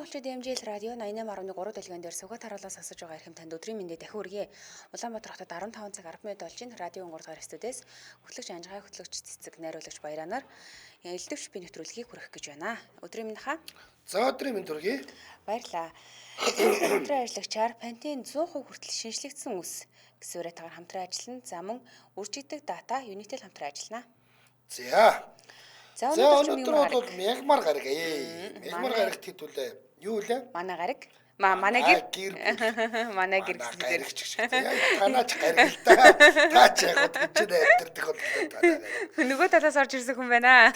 Монголчууд DMJ-л радио 88.3 дэлгэн дээр сүгэт харуулаас сонсож байгаа хэрхэм танд өдрийн мэндийг дахин хүргэе. Улаанбаатар хотод 15 цаг 10 минут болж байна. Радио 3 дугаар студиэс хөтлөгч Анжигай хөтлөгч цэцэг найруулагч Баяранаар элдвч би нэвтрүүлгийг хүргэх гэж байна. Өдрийн мэнд хаа. За өдрийн мэнд хүргэе. Баярлалаа. Хамтран ажиллагчаар Pantene 100% хүртэл шинжлэгдсэн үс гэсэн урайтаар хамтран ажиллана. За мөн үржигдэх дата Unitel хамтран ажиллана. За өнөөдөр бол мягмар гараг мягмар гарагт хэдүүлээ. Юу вэ? Манай гараг. Манай гэр. Манай гэр гарагч шиг. Танаач гараг л да. Таач яг гэж нэвтэрдэг бол танаа. Нөгөө талаас орж ирсэн хүн байна.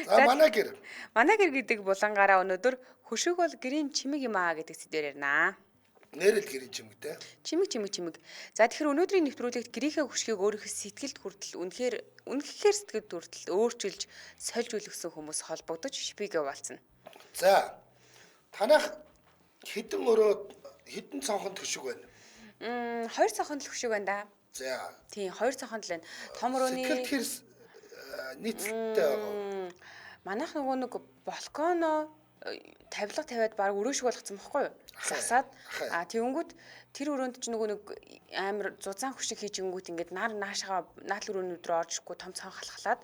За манай гэр. Манай гэр гэдэг булангаараа өнөөдөр хөшиг бол гэрийн чимэг юм аа гэдэг сэдвээр ярина. Нэрэл гэрийн чимэг те. Чимэг. За тэгэхээр өнөөдрийн нэвтрүүлэгт гэрийнхээ хөшгийг өөрийнхөө сэтгэлд хүртэл үнэхээр сэтгэлд хүртэл өөрчилж сольж үлгсэн хүмүүс холбогдож шипигээ болцсон. За танах хэдэн цонхонд хөшиг байна? 2 цонхонд л хөшиг байна да. За. Тийм 2 цонхонд л байна. Том өрөөний сэтгэлд хэрс нийцэлтэй байгаа. Манайх нэг балконо тавилга тавиад баг өрөө шиг болгоцсон байхгүй юу? Засаад тэгэнгүүт тэр өрөөнд ч нэг амар зузаан хөшиг хийж ингүүт ингээд наашаага наатал өрөөний өдрөө орж ирэхгүй том цонх халахлаад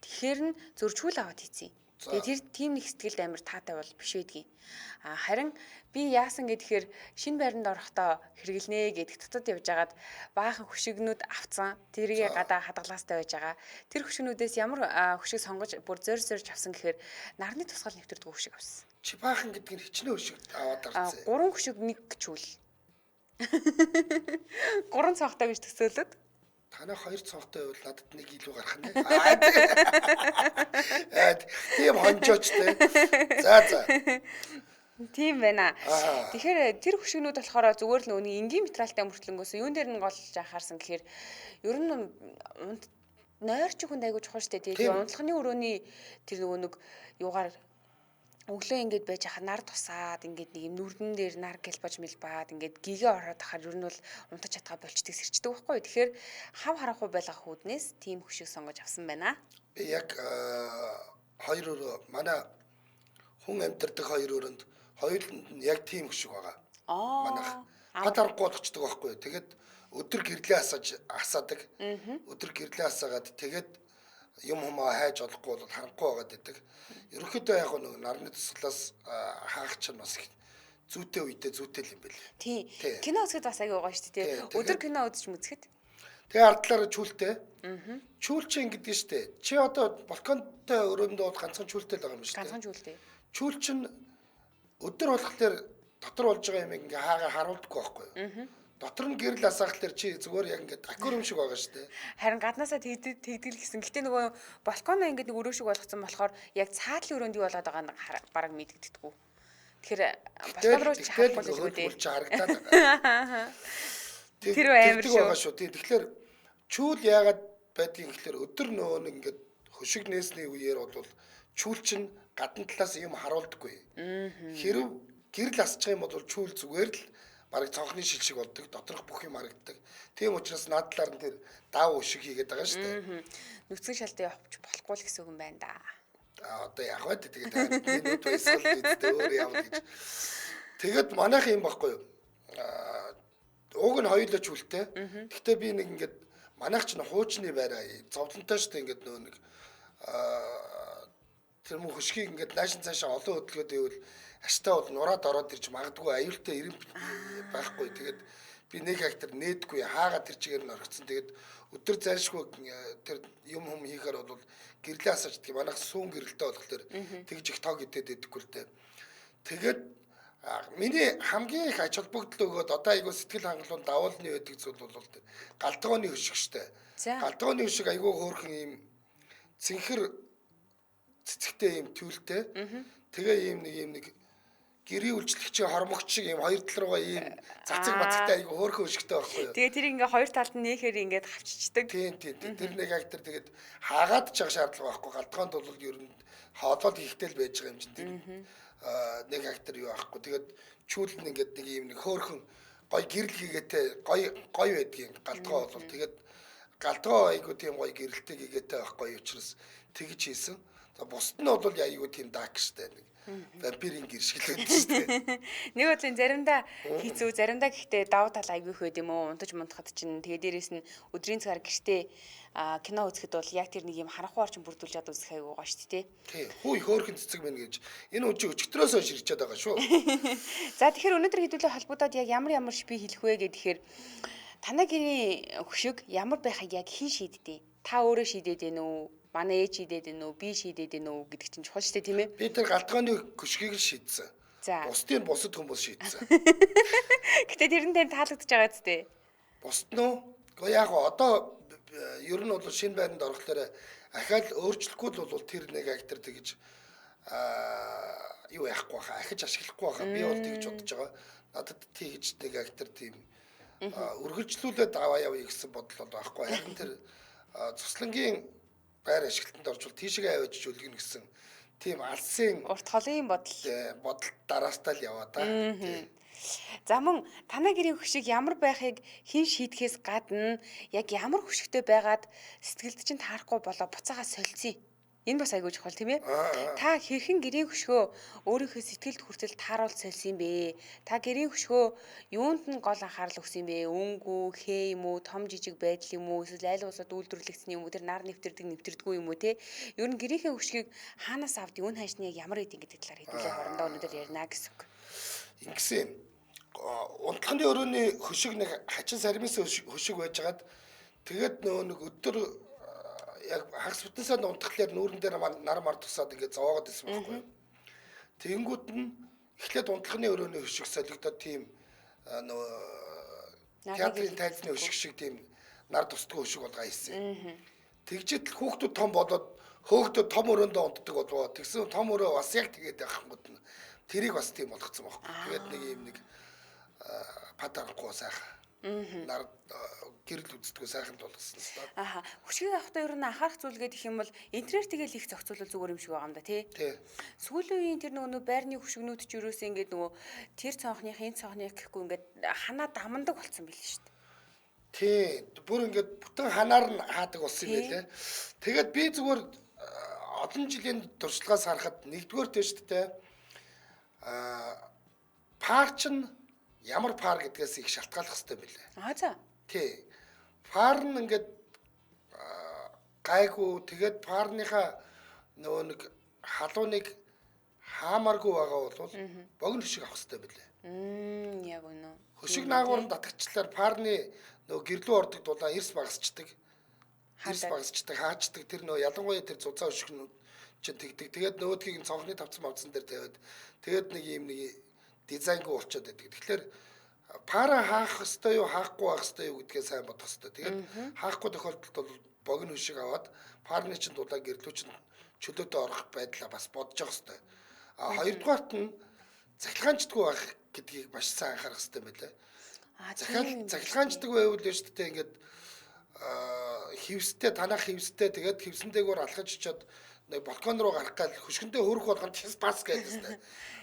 тэгэхээр нь зөрчгүүл аваад хийцэн. Тэгээ тэр тийм нэг сэтгэлд амар таатай бол биш байдгийн. Харин би яасан гэхээр шинэ байранд орохдоо хэрэглэнэ гэдэг дотод явж агаад баахан хөшигнүүд авцсан. Тэргээ гадаа хадгалаастай байж байгаа. Тэр хөшигнүүдээс ямар хөшиг сонгож бүр зорж авсан гэхээр нарны тусгал нэвтэрдэг хөшиг авсан. Чи баахан гэдэг нь хичнээн хөшиг аваад авцсан. 3 хөшиг нэг чүүл. 3 цонхтой гэж төсөөлөд танаа 2 цонхтой байвал надад нэг илүү гарах нэ. Тийм хонжоочтой. За. Тийм байна. Тэгэхээр тэр хөшигнүүд болохоор зүгээр л нөгөө энгийн материалтай мөртлөнгөөс юун дээр нь голж анхаарсан гэхээр ер нь нойрч хүнд айгуу чухал штэ. Тэгээ унтлахны өрөөний тэр нөгөө нэг юугаар өглөө ингэж байж хаа нар тусаад ингэж нэг юм нүрдэн дээр нар гэлбаж мэлбаад ингэж гигээ ороод ахаар ер нь бол унтаж чадгаа болчдөг сэрчдэг байхгүй. Тэгэхээр хав харахгүй байгаа хүүднээс тийм хөшиг сонгож авсан байна. Би яг хоёр өрөө манай хүн амьдардаг хоёр өрөөнд хоёуланд нь яг тийм хөшиг байгаа. Манайх гадарахгүй болгочдөг байхгүй. Тэгээд өдөр гэрлээ асаадаг. Өдөр гэрлээ асаагаад тэгээд юм хумаа хайж олохгүй бол харахгүй байгаад байдаг. Ерөнхийдөө яг нэг нарны тусгалаас хаах чинь бас зүйтэй үедээ зүйтэй л юм байл. Тий. Кино үзэхэд бас аягүй гоё шүү дээ. Өдөр кино үзэж мүзэхэд. Тэгээ ардлаараа чүүлтэй. Чүүлчин гэдэг нь шүү дээ. Чи одоо балконтой өрөөндөө бол ганцхан чүүлтэй л байгаа юм шүү дээ. Ганцхан чүүлтэй. Чүүл чинь өдөр болохоор дотор болж байгаа юм ингээ хаагаар харуулдаггүй байхгүй юу? Дотор нь гэрэл асаахлаар чи зүгээр яг ингээд аквариум шиг байгаа шүү дээ. Харин гаднаасаа тэгдэл гэсэн. Гэтэ нөгөө балконо ингээд нэг өрөө шиг болгоцсон болохоор яг цаатлын өрөөнд юу болоод байгааг бараг мэддэгдэхгүй. Тэгэхээр балкон руу чи харахгүй л үү дээ. Харагдаад байгаа. Тэр амар шүү. Тэгэхээр чүүл яагаад байдгийг гэхээр өдөр нөгөө нэг ингээд хөшиг нээсний үеэр бол чүүл чинь гадна талаас юм харуулдаггүй. Хэрв гэрэл асчих юм бол чүүл зүгээр л бараг цонхны шил шиг болдог, доторх бүх юм харагддаг. Тийм учраас наадлаар нь тэр даав өшиг хийгээд байгаа шүү дээ. Нүцгэн шалтаа явж болохгүй л гэсэн үг юм байна да. Одоо яг бай тэгээд минут байсаал гэдэг өөр яав гэж. Тэгээд манайх юм баггүй юу? Уг нь хоёулаа чүүлтэй. Гэхдээ би нэг ингээд манайх ч хуучны байраа зовлонтой шүү дээ ингээд нөө нэг тэр мөн хөшгийг ингээд наашин цаашаа олон хөдөлгөөд ивэл аштай бол нураад ороод ирж магадгүй аюултай ирэм байхгүй. Тэгээд би нэг хектар нээдгүй хаагаад тэр чигээр нь орчихсон. Тэгээд өдөр зайлшгүй тэр юм хийхээр бол гэрлээ асаачдаг. Манайх сүүн гэрэлтэй болохоор тэгж их тоо гэдэг өгөхгүй л дээ. Тэгээд миний хамгийн их ач холбогдол өгөөд одоо айгуу сэтгэл хангалуун давуулны байдаг зүйл бол галтгооны хөшиг штэ. Галтгооны хөшиг айгуу хөөрхөн юм цэнхэр цэцэгтэй юм түүлтэй. Тэгээ ийм нэг гэрийн үйлчлэгчийн хормогч шиг ийм хоёр тал руугаа ийм цацаг мацагтай айгу хөөрхөн өшгтэй байхгүй юу. Тэгээ тэр ингээ хоёр талд нь нээхээр ингээд хавччихдаг. Тийм. Тэр нэг яг тэр тэгээд хаагаад ч явах шаардлага байхгүй. Галтгоонд бол ер нь хоолол хийхтэй л байж байгаа юм чинь тийм. Нэг актер юу аахгүй. Тэгээд чүүл нь ингээд нэг ийм нэг хөөрхөн гой гэрэл хийгээтэй гой байдгийн галтгоо бол тэгээд галтгоо айгу тийм гой гэрэлтэй хийгээтэй байхгүй учраас тэгж хийсэн. За бусд нь бол айгу тийм дак штэ нэг Вампирийн гэр шиг л байдаг шүү дээ. Нэг бодлын заримдаа хийцүү, заримдаа гэхдээ давуу тал аягүй их байд юм уу? Унтаж мунтахад чинь тэгээ дээрэс нь өдрийн цагаар гэртээ кино үзэхэд бол яг тэр нэг юм харанхуй орчин бүрдүүлж чад үзэх аягүй гоё шүү дээ. Тий. Хүй хөөрхөн цэцэг мэн гэж энэ үн чи өчигдрөөс хойш ирчээд байгаа шүү. За тэгэхээр өнөөдөр хэдүүлээ холбогдоод яг ямар шби хэлэх вэ гэхээр танай гэрийн хөшиг ямар байхыг яг хэн шийддэг? Та өөрөө шийдээд байна уу? Манай ээж шийдээд байна уу? Би шийдээд байна уу гэдэг чинь чухал шүү дээ, тийм ээ? Би тэр галтгооны хөшгийг л шийдсэн. За. Бусдын бусад хүмүүс шийдсэн. Гэтэ тэрнтэй таалагдж байгаа зү. Бусд нь гэхдээ яг одоо ер нь бол шинэ байранд орохдоор ахаал өөрчлөхгүй л бол тэр нэг актер тэгж юу яахгүй хаа, ахиж ашиглахгүй хаа. Би бол тэгж бодож байгаа. Надад тэгж нэг актер тийм үргэлжлүүлээд аваа явъя гэсэн бодол бол байхгүй. Харин тэр цуслангийн байр ашиглалтанд оржвол тийшээ аваачж үлгэн гэсэн тийм алсын Урт холын бодол дараастаа л яваа да. За мөн танай гэрийн хөшиг ямар байхыг хэн шийдэхээс гадна яг ямар хөшигтэй байгаад сэтгэлд чинь таарахгүй болоо буцаага солилцъя. Энэ бас айгүй чухал тийм ээ. Та хэрхэн гэрийн хөшгөө өөрийнхөө сэтгэлд хүртэл тааруул солисон юм бэ? Та гэрийн хөшгөө юунд нь гол анхаарал өгсөн юм бэ? Өнгөө, хээ юм уу, том жижиг байдал юм уу, эсвэл айл уусаад үйлдвэрлэгдсэн юм уу, тэр нар нэвтэрдэггүй юм уу те? Ер нь гэрийнхээ хөшгийг хаанаас авд, юун хаашны яг ямар эдин гэдэг талаар хэдүүлээ хоорондоо өнөөдөр ярина гэсэн үг. Ингэсэн унтлагын өрөөний хөшиг нэг хачин сармис хөшиг байжгаад тэгээд нөгөө нэг өдөр яг хагас бүтэнсаа унтахлаар нүүрэн дээр нар мар тусаад ингээд зовоогод байсан байхгүй. Тэнгүүд нь эхлээд унтлагын өрөөний хөшиг солигдоод тийм нөгөө театрын тайзны хөшиг шиг тийм нар тусдгүй хөшиг болгоо хийсэн. Тэгжээд хүүхдүүд том болоод хөөгдөө том өрөөндөө унтдаг болоо. Тэгсэн том өрөө бас яг тэгээд явахгүйд нь тэрийг бас тийм болгоцсон байхгүй. Тэгээд нэг юм нэг патарахгүй сайхан. Нар гэрэл үздэггүй сайхан болгосон л та. Аха. Хөшгийг авахдаа ер нь анхаарах зүйл гэдэг юм бол интерьер тэгэл их зохицуулал зүгээр юм шиг байгаа юм да тий. Сүүлийн үеийн тэр нөгөө байрны хөшгнүүд ч юуроос ингээд нөгөө тэр цонхных энэ цонхных гэхгүй ингээд ханаа дамандаг болсон байл шүү дээ. Тий. Бүр ингээд бүтэн ханаар нь хаадаг болсон юм байлээ. Тэгээд би зүгээр олон жилийн туршлагаас харахад нэгдүгээр тест дээ парч нь ямар пар гэдгээс их шалтгааллах хэрэгтэй байлээ. За. Тий. Пар нь ингээд гайгүй тэгээд парныхаа нөгөө нэг халууныг хаамааргүй байгаа бол богино хөшиг авах хэрэгтэй байлээ. Яг үнэ. Хөшиг наагур татгчлаар парны нөгөө гэрлүү ордог дулаан эрс багасчдаг. Эрс багасчдаг, хаачдаг тэр нөгөө ялангуяа тэр зузаан хөшгнүүд чинь тэгдэг. Тэгээд нөгөөдгийг цонхны тавцсан мавцсан дээр тавиад тэгээд нэг юм нэг дизайнгүй болчиход байдаг. Тэгэхээр пара хаах хэвээр юу хаахгүй байх хэвээр юу гэдгээ сайн бодох хэвээр. Тэгээд хаахгүй тохиолдолд бол богино хөшиг аваад парны чинь дулаан гэрлүү чинь чөлөөтэй орох байдлаа бас бодож явах хэвээр. Хоёрдугаарт нь цахилгаанчдаггүй байх гэдгийг маш сайн анхаарах хэвээр байлаа. Цахилгаанчдаг байвал шүү дээ ингээд хевстэй танах хевстэй тэгээд хевсэн дээгүүр алхаж очиод нэг балкон руу гарах гал хөшгөндөө хөрөх болгонд пас гэдэг.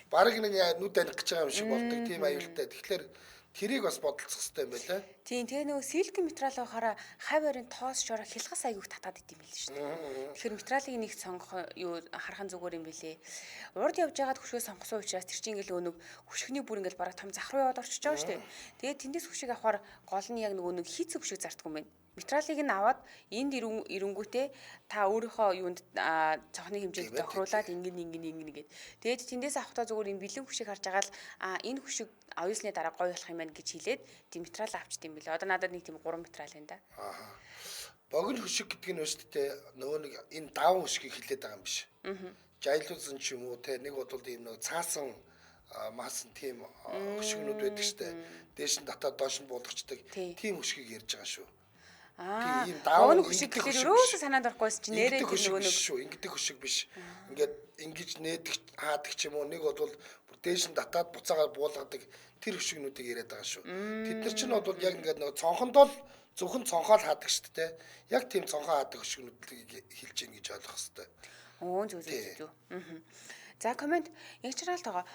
Бараг нэг нүд таних гэж байгаа юм шиг болдог тийм аюултай. Тэгэхээр тэрийг бас бодолцох хэрэгтэй юм байна. Тийм тэгээ нөгөө силикон материал байхаараа хав ойрын тоос шороо хялгас айгүйх татаад идэм байл шүү дээ. Тэгэхээр материалыг нэг сонгох юу харахын зүгээр юм бэлээ. Урд явж байгаад хөшгөө сонгосон учраас тэр чинь ингээл нөгөө хөшгөний бүр ингээл бараг том зах руу яваад орчиж байгаа шүү дээ. Тэгээд тэндээс хөшиг авахаар гол нь яг нөгөө нэг хийцэг хөшиг зарддаг юм байна. Материалыг нь аваад энд ирэнгүүтээ та өөрийнхөө юунд цонхны хэмжээнд тохируулаад ингэн гээд. Тэгээд тэндээс авахтаа зүгээр энэ бэлэн хөшиг харж байгаа л энэ хөшиг оюусны дараа гоё болох юм байна гэж хэлээд тийм материал авчт юм билээ. Одоо надад нэг тийм 3 материал байна да. Богино хөшиг гэдэг нь шүү дээ нөгөө нэг энэ даван хөшгийг хэлээд байгаа юм биш. Жайлуулсан ч юм уу те нэг бодвол ийм нэг цаасан маасан тийм хөшгнүүд байдаг шүү дээ. Дээш нь татаад доош нь буулгачдаг. Тийм хөшгийг ярьж байгаа шүү. Тийм даван хөшиг гэхээр өрөөсө санаанд орохгүйс чи нэрээ нөгөө нэг шүү. Ингэдэг хөшиг биш. Ингээд ингэж нээдэг хаадаг ч юм уу нэг бодвол дээш нь татаад буцаагаар буулгадаг тэр хөшгнүүдийг яриад байгаа шүү. Тэд нар чинь бодвол яг ингээд нөгөө цонхондоо л зөвхөн цонхоо л хаадаг шүү дээ. Яг тийм цонхоо хаадаг хөшгнүүдийг хэлж гин гэж ойлгох хэрэгтэй. Зүг. За комент ягчраалт байгаа.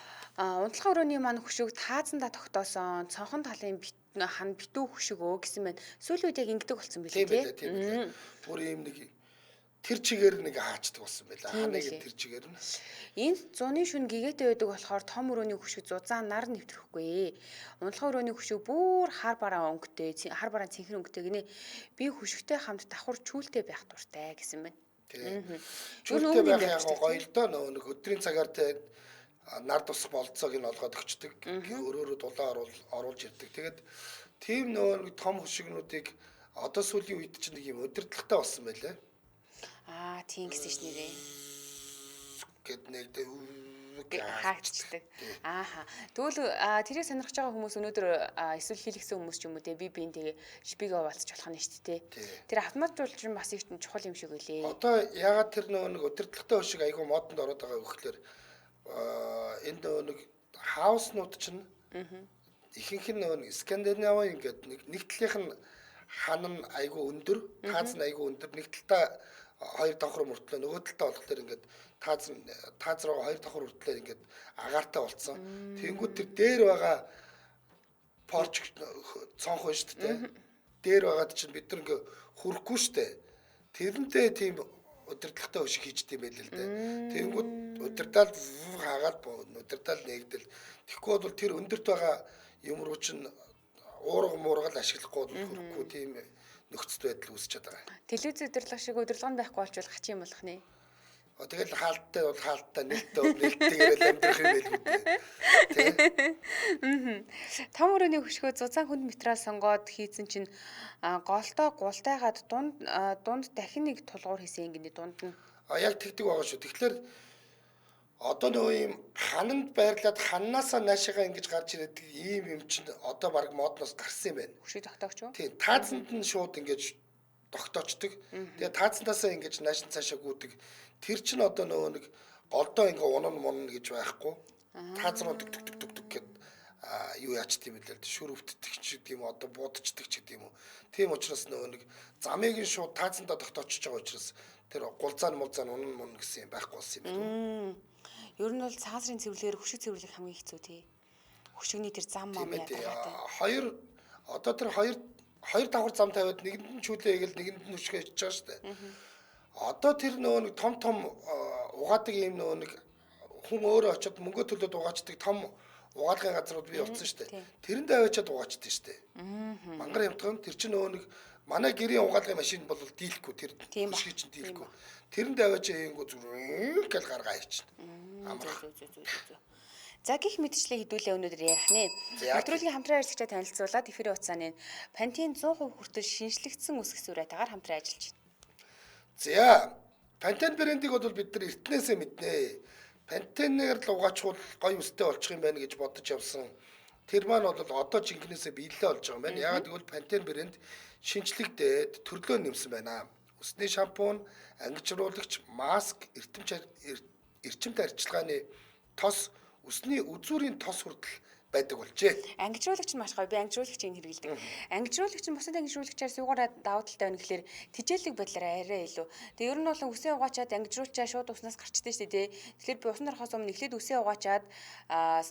Унтлагын өрөөний маань хөшиг таазандаа тогтоосон цонхон талын хан битүү хөшиг өө гэсэн байна. Сүүлийн үед яг ингэдэг болсон билээ тийм. Бүр ийм нэг тэр чигээр нэг хаачдаг болсон байла. Ханыг тэр чигээр нь. Энд зуны шүн гэгээтэй байдаг болохоор том өрөөний хөшиг зузаан нар нэвтрэхгүй. Унтлагын өрөөний хөшиг бүр хар бараа өнгөтэй, хар бараа цэнхэр өнгөтэй гинэ. Би хөшигтэй хамт давхар чүүлтэй байх дуртай гэсэн байна. Чүүлтэй байх яг гоё л доо нэг өдрийн цагаар те нар тус болцоог нь олгоод өгчдөг. Өрөөрөө дулаан оруулж ирдэг. Тэгээд тийм нэг том хөшигнүүдийг одоо сүүлийн үед чинь нэг юм өдөртлөгтэй болсон байлаа. Тийм гэсэн ш нэрээ. Гэт нэг хаагчдаг. Тэгвэл тэрийг сонирхож байгаа хүмүүс өнөөдөр эсвэл хийлгсэн хүмүүс ч юм уу те би тэгээ шпигээ болчих болох нь шүү дээ. Тэр автоматжуулж бас их чухал юм шиг үлээ. Одоо ягаад тэр нэг өдөртлөгтэй хөшиг айгүй модонд ороод байгаа вөхлөөр энэ нэг хауснууд чинь ихэнх нь нэг Скандинавын ингээд нэг талынх нь хан нь айгүй өндөр, таац нь айгүй өндөр, нэг талдаа хоёр давхар мөртлөө нөгөө талдаа болохоор ингээд таац руу хоёр давхар хүртлээр ингээд агаартай болцсон. Тэнгүүд тэр дээр байгаа порч цонх байна шүү дээ. Дээр байгаад чинь бид нар ингээд хүрхгүй шүү дээ. Тэрнтэй тийм өдөртлөгтэй хөшиг хийчихдээ байл л дээ. Тэнгүүд өдөртөл хаагаад өдөртөл нэгдэл. Тэгэхгүй бол тэр өндөрт байгаа юм руу чинь уурга муургал ашиглахгүй бол хүрхгүй тийм нөхцөл байдал үүсчихэд байгаа. Телевиз өдөрлөг шиг өдөрлөгөнд байхгүй болчвол хач юм болох нэ. Тэгэл хаалттай бол хаалттай нэлттэйгээр амьдрах юм байл үү. Том өрөөний хөшгөө зузаан хүнд материал сонгоод хийсэн чинь голтой гултайгаад дунд дахин нэг тулгуур хийсэн гинэ дунд нь. Яг тэгдэг байгаа шүү. Тэгэхээр одоо нөгөө юм хананд байрлаад ханнаасаа наашаага ингэж гарч ирээд ийм юм чинь одоо баг модноос гарсан юм байна. Хөшиг тогтоогч юу? Тийм, таацанд нь шууд ингэж тогтоочдөг. Тэгээ таацандаасаа ингэж наашин цаашаа гүйдэг. Тэр чинь одоо нөгөө нэг голдоо ингээ унан мунна гэж байхгүй. Таац руу дүг гэд юу яачт юм бэлээ. Шүр өвддөг ч гэдэг юм одоо буудчихдаг ч гэдэг юм уу. Тийм учраас нөгөө нэг замыг нь шууд таацандаа тогтоочж байгаа учраас тэр гулзаан мулзаан унан мунна гэсэн юм байхгүй болсон юм байна. Ер нь бол цаасрын цэвэрлэгээр хөшиг цэвэрлэх хамгийн хэцүү тий. Хөшигний тэр зам мам хоёр одоо тэр хоёр давхар зам тавиад нэгэнд нь чүүлээ гэл нэгэнд нь хөшгөө хийж байгаа шүү дээ. Одоо тэр нөгөө нэг том угаадаг юм нөгөө нэг хүн өөрөө очиод мөнгө төлөөд угаачдаг том угаалгын газрууд бий болсон шүү дээ. Тэрэнд аваачаад угаачдаг шүү дээ. Мангар явтган тэр чинь нөгөө нэг манай гэрийн угаалгын машин бол дийлэхгүй тэр хөшгий чинь дийлэхгүй. Тэрэнд аваачаа хийнгүү зүгээр гэл гаргаа хийчихнэ. За гих мэдчлээ хэдүүлээ өнөөдөр ярих нэ. Нэвтрүүлгийн хамтран ажиллагчаа танилцуулаад эфирийн утсааны Pantene 100% хүртэл шинжлэгдсэн үсэг сүрэтээр хамтран ажиллаж байна. За Pantene брендийг бол бид нар эртнээсээ мэднэ. Pantene-ээр л угаачвал гоё өстэй болчих юм байна гэж бодож явсан. Тэр маань бол одоо жинкнээсээ биелэлээ болж байгаа юм байна. Яагаад гэвэл Pantene брэнд шинжлэгдээд төрлөө нэмсэн байна. Усны шампунь, ангижруулагч, маск, эрчимт арчилгааны тос, усны үзүүрийн тос хүртэл байдаг болжээ. Ангижруулагч нь маш гоё. Би ангижруулагчийг хэрэгэлдэг. Ангижруулагч нь бусад ангижруулагчаар суугаараа даваа талтай байна гэхэлэр тижээлэг байдлаараа арай илүү. Тэгээ ер нь бол үсээ угаачаад ангижруулчаа шууд уснаас гарчдаг шүү дээ. Тэгэхээр би усан орохоос өмнө эхлээд үсээ угаачаад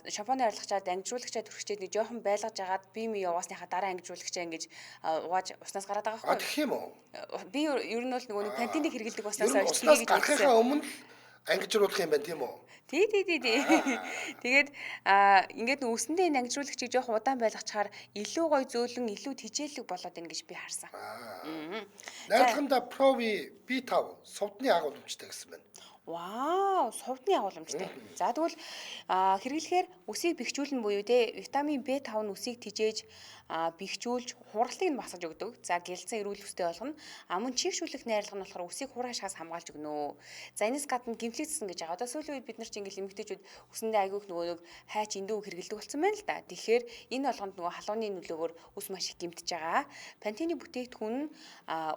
шампунь арилгачаад ангижруулагчаа түрхчээд нэг жоохон байлгаж агаад би ми яваасныхаа дараа ангижруулагчаа ингэж угааж уснаас гараад байгаа байхгүй. Тэгэх юм уу? Би ер нь бол нөгөө Pantene-ийг хэрэгэлдэг уснаас уснаас гарахынхаа өмнө ангижруулах юм байна тийм үү? Тий. Тэгээд ингээд үсэндээ энэ ангижруулагчийг жоох удаан байлгачаар илүү гоё зөөлөн, илүү тижээлэг болоод байна гэж би харсан. Найдахында Provi B5 сувдны агуулмжтай гэсэн байна. Вау, сувдны агуулмжтай. За тэгвэл хэрэглэхээр үсийг бэхжүүлнэ буюу те витамин B5 нь үсийг тижээж бэхжүүлж хуралыг нь басгаж өгдөг. За гялцсан эрүүл үстэй болгоно. Мөн чийгшүүлэх найрлага нь болохоор үсийг хураашгаас хамгаалж өгнө. За энэс гадна гимфлэгдсэн гэж байгаа. Одоо сүүлийн үед бид нар чинь ингээл эмэгтэйчүүд үсэндээ айгүйх нөгөө нэг хайч эндүү хэрэгэлдэг болсон байна л да. Тэгэхээр энэ болгонд нөгөө халууны нөлөөгөөр үс маш их гимтэж байгаа. Pantene бүтээгдэхүүн нь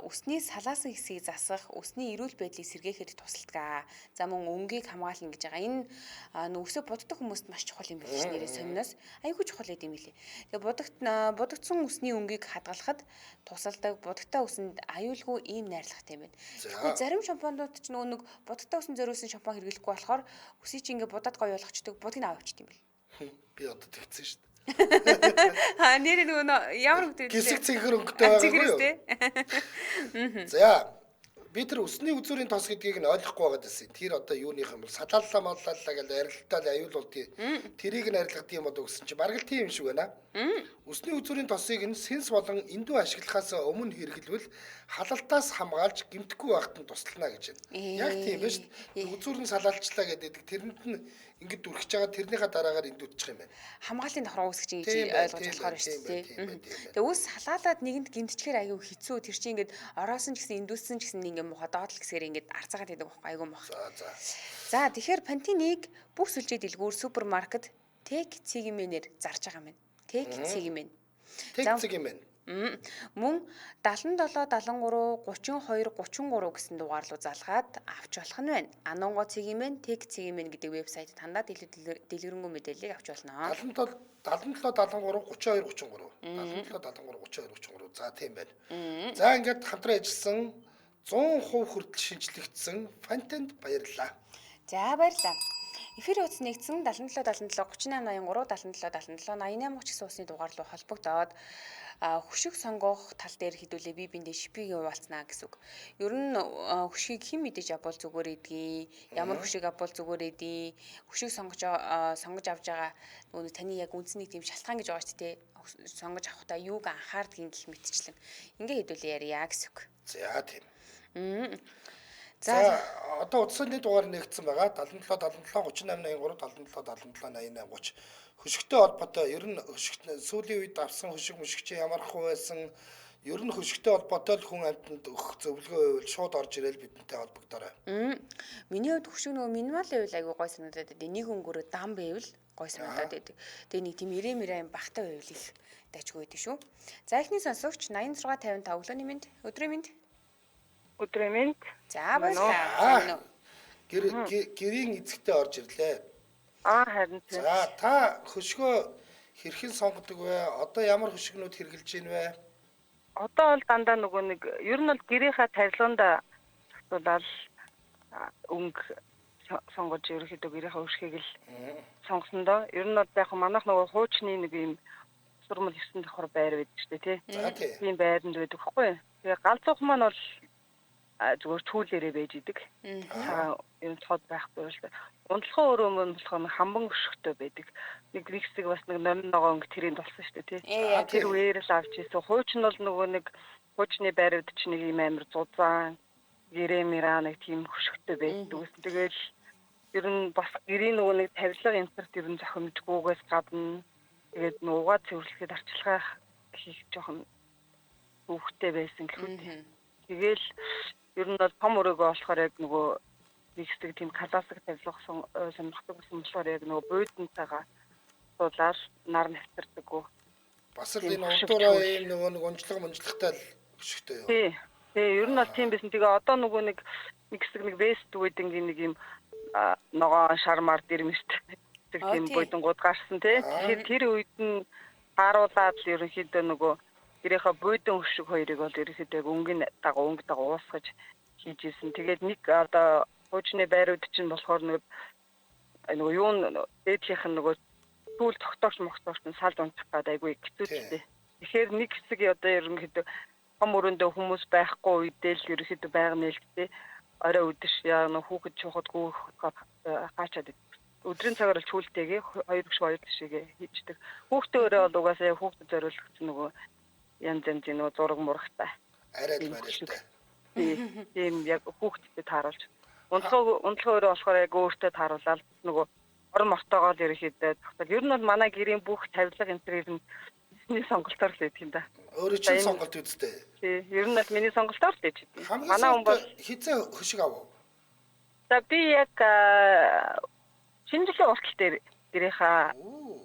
үсний салаасан хэсгийг засах, үсний эрүүл байдлыг сэргээхэд тусалдаг. За мөн өнгийг хамгаална гэж байгаа. Энэ нүсээ буддаг хүмүүст маш чухал юм биш нэрээ сонноос. Айгүй чухал гэдэг юм билий. Тэгээ будагдсан үсний өнгийг хадгалахад тусалдаг. Будагтай үсэнд аюулгүй ийм найрлагатай юм байна. Тэгэхээр зарим шампунууд ч нөгөө нэг будагтай үсэн зориулсан шампунь хэрэглэхгүй болохоор үсийг чи ингээ будаад гоё болгочдөг. Будгийг авчихд юм бэл. Би одоо тэгсэн шүү дээ. Нэр нөгөө ямар хөтэй гисэг цэнхэр өнгөтэй байгаа юм. За. За би тэр өсний үзүүрийн тос гэдгийг нь ойлгохгүй байгаад байсан. Тэр одоо юуных юм бол салааллаа маллаа гэж арилтаал аюулуулт тэрийг нь арилгах юм болоо гэсэн чи бараг л тийм юм шиг байна. Өсний үзүүрийн тосыг нь сенс болон эндүү ашиглахаас өмнө хэрэглэвэл халалтаас хамгаалж гэмтэхгүй байхад нь туслана гэж байна. Яг тийм ба шүү дээ. Үзүүрийн салаалчлаа гэдэг тэрэнд нь ингээд дүрхэж байгаа тэрнийхээ дараагаар эндүүдчих юм байна. Хамгааллын давхар үүсгэж ингэж ойлгож болохоор шүү дээ. Тэгээ үс халаалаад нэгэнд гимтчихээр аюу хэцүү тэр чинь ингээд ороосон ч гэсэн эндүүссэн ч гэсэн ингээд муха доотлох гэсээр ингээд арцаагаад байдаг байхгүй аюу мах. За тэгэхээр Pantene-ийг бүх сүлжээ дэлгүүр супермаркет Tech Цэгмэнээр зарж байгаа юм байна. Tech Цэгмэн. Tech Цэгмэн. Мөн 77 73 32 33 гэсэн дугаар руу залгаад авч болох нь байна. Анонго Цэгмэн, Tech Цэгмэн гэдэг вебсайт тандаа дэлгэрэнгүй мэдээллийг авч болно. 77 73 32 33. 77 73 32 33. За тийм байна. За ингээд хамтран ажилласан 100% хүртэл шинжлэгдсэн Pantene баярлалаа. За баярлалаа. Эфир хуудас нэгдсэн 77 77 38 83 77 77 88 30 гэсэн усны дугаар руу холбогдоод хөшиг сонгох тал дээр хэдүүлээ би биндээ шипийг явуулснаа гэсэн үг. Ер нь хөшгийг хэн мэдээж авбал зүгээр эдгийг, ямар хөшиг авбал зүгээр эдгийг, хөшиг сонгож авж байгаа нөгөө таны яг үндсний тийм шалтгаан гэж байгаа шүү дээ. Сонгож авахдаа юуг анхаардгийг гэх мэтчлэн ингээ хэдүүлээ ярья гэсэн үг. За тийм. За одоо утасны дугаар нэгдсэн байгаа 77 77 38 83 77 77 88 30 хөшигтэй холбоотой ер нь хөшигт сүүлийн үед авсан хөшиг мөшигч ямар хөө байсан ер нь хөшигтэй холбоотой л хүн амьтанд өгөх зөвлөгөө байвал шууд орж ирэл бидэнтэй холбогдорой. Миний хувьд хөшиг нөгөө минимал байвал айгүй гой санагдаад байдаг. Нэг өнгөрөө дан байвал гой санагдаад байдаг. Тэгээ нэг тийм ирэм бахтай байвал их дайчгүй байдаг шүү. За эхний сонсогч 8655 өглөөний мэнд өдрийн мэнд. Өдрийн мэнд. За баярлалаа. Гэрийн эзэгтэй орж ирлээ. Харин тийм. За та хөшгөө хэрхэн сонгодог вэ? Одоо ямар хөшгнүүд хэрэгжилж байна вэ? Одоо бол дандаа нөгөө нэг ер нь бол гэрийнхаа тарилганд зохицуулаад өнгө сонгож ерөөхдөө гэрийнхаа хөшгийг л сонгосноо. Ер нь бол яг манайх нөгөө хуучны нэг юм сурмал 9 давхар байр байдаг шүү дээ тий. Тийм байранд байдаг хэвгүй. Тэгээ галзуух маань бол зүгээр түүлээрээ байж идэг. Ер нь цод байхгүй л. Ундлахын өрөө мөн болохоор хамбан өшгтэй байдаг. Нэг хэсэг бас нэг номын ногоо өнгө тэрийн тулсан шүү дээ тий. Тэр үеэр л авч ийсэн. Хууч нь бол нөгөө нэг хуучны байрууд чинь нэг юм амир зузаан, гэрэмира нэг тийм хөшгтэй байдаг. Тэгэл ер нь бас гэрийн нөгөө нэг тавилга энтерт ер нь зохимжгүйгээс гадна тэгээд нуугаа цэвэрлэхэд арчилгаа хийх жоохон хөвгтэй байсан гэхүү. Тэгэл ер нь бол том өрөөгөө болохоор яг нөгөө нэг хэсэг тийм классик тавилга сонирхдаг гэсэн болохоор яг нөгөө бууданцаага суулаар нар нэвтэрдэггүй. Бас л энэ унтуураа ийм нөгөө нэг унжлагтай л хөшгтэй юу? Тий. Ер нь бол тийм байсан. Тэгээ одоо нөгөө нэг хэсэг нэг вест үеийн нэг юм ногоон шармар дэрмэштэй тийм буудангууд гарсан тий. Тэр үед нь хааруулаад л ерөнхийдөө нөгөө гэрийнхаа буудан хөшиг хоёрыг бол ерөнхийдөө өнгө дагуу уусгаж хийж ирсэн. Тэгээд нэг одоо хуучны байрууд чинь болохоор нөгөө юун дээдийнх нь нөгөө түүл тогтоогч могтоогч нь салд унтах гэдэг айгүй хэцүүтэй. Тэгэхээр нэг хэсэг одоо ерөнхийдөө том өрөөндөө хүмүүс байхгүй үедээ л ерөнхийдөө байга нээлттэй орой өдөш яа нөх хүүхэд чухад гүүх хаачаад өдрийн цагаар л чүүлтэйгээ хоёр тишээгээ хийждэг. Хүүхдээ өөрөө бол угаасаа хүүхдэд зориулсан нөгөө янз нөгөө зураг мурагтай. Арайд марилтай. Тийм яг хүүхдэд тааруулж. Унтлага өөрөө болохоор яг өөртөө тааруулаад нөгөө орон мортоогоо л ерөөхдөө тогтол. Ер нь бол манай гэрийн бүх тавилга энтрээр нь миний сонголтоор л байдаг юм да. Өөрөө чинь сонголт үзтэй. Тий, ер нь бол миний сонголтоор л байж дээ. Манай хүн бол хизээ хөшиг авав. За би яг шинжилгээ уртал дээр гэрийнхаа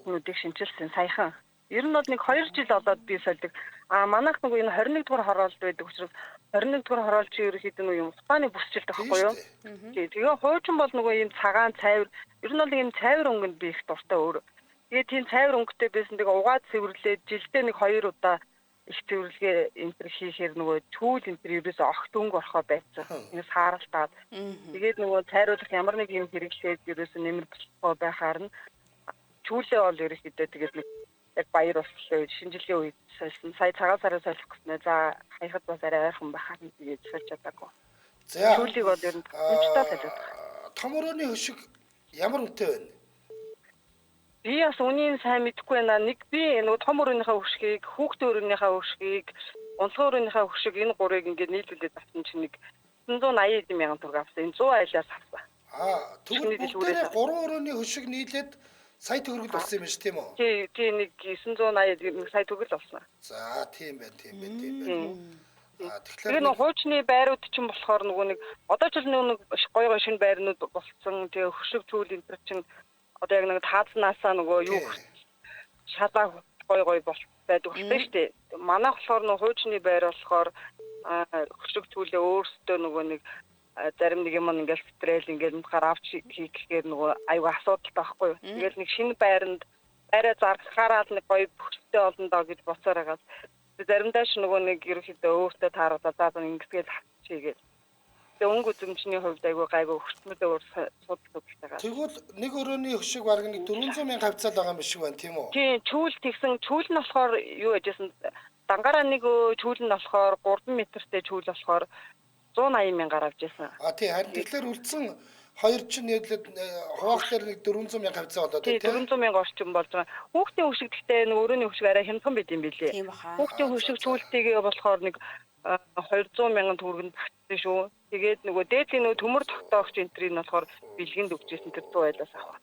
нүдийг шинжилсэн саяхан. Ер нь бол нэг 2 жил болоод би сольдог. Манайх нөгөө энэ 21 дугаар хороолт байдаг учраас 21 дугаар хороолт чи ерөөхдөө нөгөө юм ухааны бүсчилт байхгүй юу? Тэгээ хуучин бол нөгөө юм цагаан цайвар ер нь бол юм цайвар өнгөнд би их дуртай өөр. Тэгээ тийм цайвар өнгөтэй байсан тэгээ угаад цэвэрлээд жилдээ нэг 2 удаа их цэвэрлэгээ энтер хийхээр нөгөө түүл энтер ерөөсөө огт өнгө орохоо байцсан. Ингэ сааралтаад. Тэгээд нөгөө цайруулах ямар нэг юм хэрэглээд ерөөсөө нэмэр болохоо байхаар нь чүүлээ бол ерөөхдөө тэгээд нэг яг баяр болчихлоо шинжилгээ үед сольсон. Сая цагаан сараа солих гэснээр за хаяхад бас арай ойрхон байхаар нь тэгээд сольж чадаагүй. За. Чүүлийг бол ер нь томчтой тариулдаг. Том өрөөний хөшиг ямар үнэтэй байна? Би бас үнийн сайн мэдэхгүй байна. Нэг би нөгөө том өрөөнийхөө хөшгийг, хүүхдийн өрөөнийхөө хөшгийг, унцгой өрөөнийхөө хөшиг энэ гурыг ингээд нийлүүлээд авсан чинь нэг 180 мянган төгрөг авсан. Энэ 100 айлаас авсан. Тэгвэл бүгдээрээ 3 өрөөний хөшиг нийлээд сая төгрөг болсон юм шүү тийм үү? Тий нэг 980 сая төгрөг болсон. За тийм байна. Тэгэхээр нөгөө хуучны байрууд чинь болохоор нөгөө нэг одоо ч нэг гой шинэ байрнууд болцсон. Тэгээ хөшиг чүүл энэ төр чинь одоо яг нэг таацнаасаа нөгөө юу шалаа гой байдаг болтой шүү дээ. Манай болохоор нөгөө хуучны байр болохоор хөшиг чүүлээ өөрсдөө нөгөө нэг зарим нэг юм ингээл стрэл ингээл гараа авч хийх гэхээр нөгөө аюу асуудалтай байхгүй юу. Тэгэл нэг шинэ байраа зархаараа нэг гоё хөшөлтэй олон доо гэж боцоор хагаад заримдаа ч нөгөө нэг ерөөхдөө өөртөө тааруулаад заа ингэсгээл хийгээд. Тэгээ өнгө үзэмжний хувьд айгүй гайгүй хөшөлтмөдөө өөр судалдаг. Тэгвэл нэг өрөөний хөшиг бараг нэг 400 мянга хавцаад байгаа юм шиг байна тийм үү? Тийм чүүл тэгсэн чүүл нь болохоор юу яжсэн дангаараа нэг чүүл нь болохоор 3 метртэй чүүл болохоор 180 мянгаар авч яасан. Тий харин тэгэхээр үлдсэн хоёр чинь нийлээд хуваах дээр нэг 400 мянга хавцаа болоод тийм 400 мянга орчим болж байгаа. Хүүхдийн хөшиг гэхдээ нэг өрөөний хөшиг арай хямдхан байт юм билээ. Хүүхдийн хөшиг чүүлтэйгээ болохоор нэг 200 мянган төгрөг багтсан шүү. Тэгээд нөгөө дээдлийн нөгөө төмөр тогтоогч энтрийг нь болохоор бэлгэнд өгчээсэн тэр 100 айлаас авах.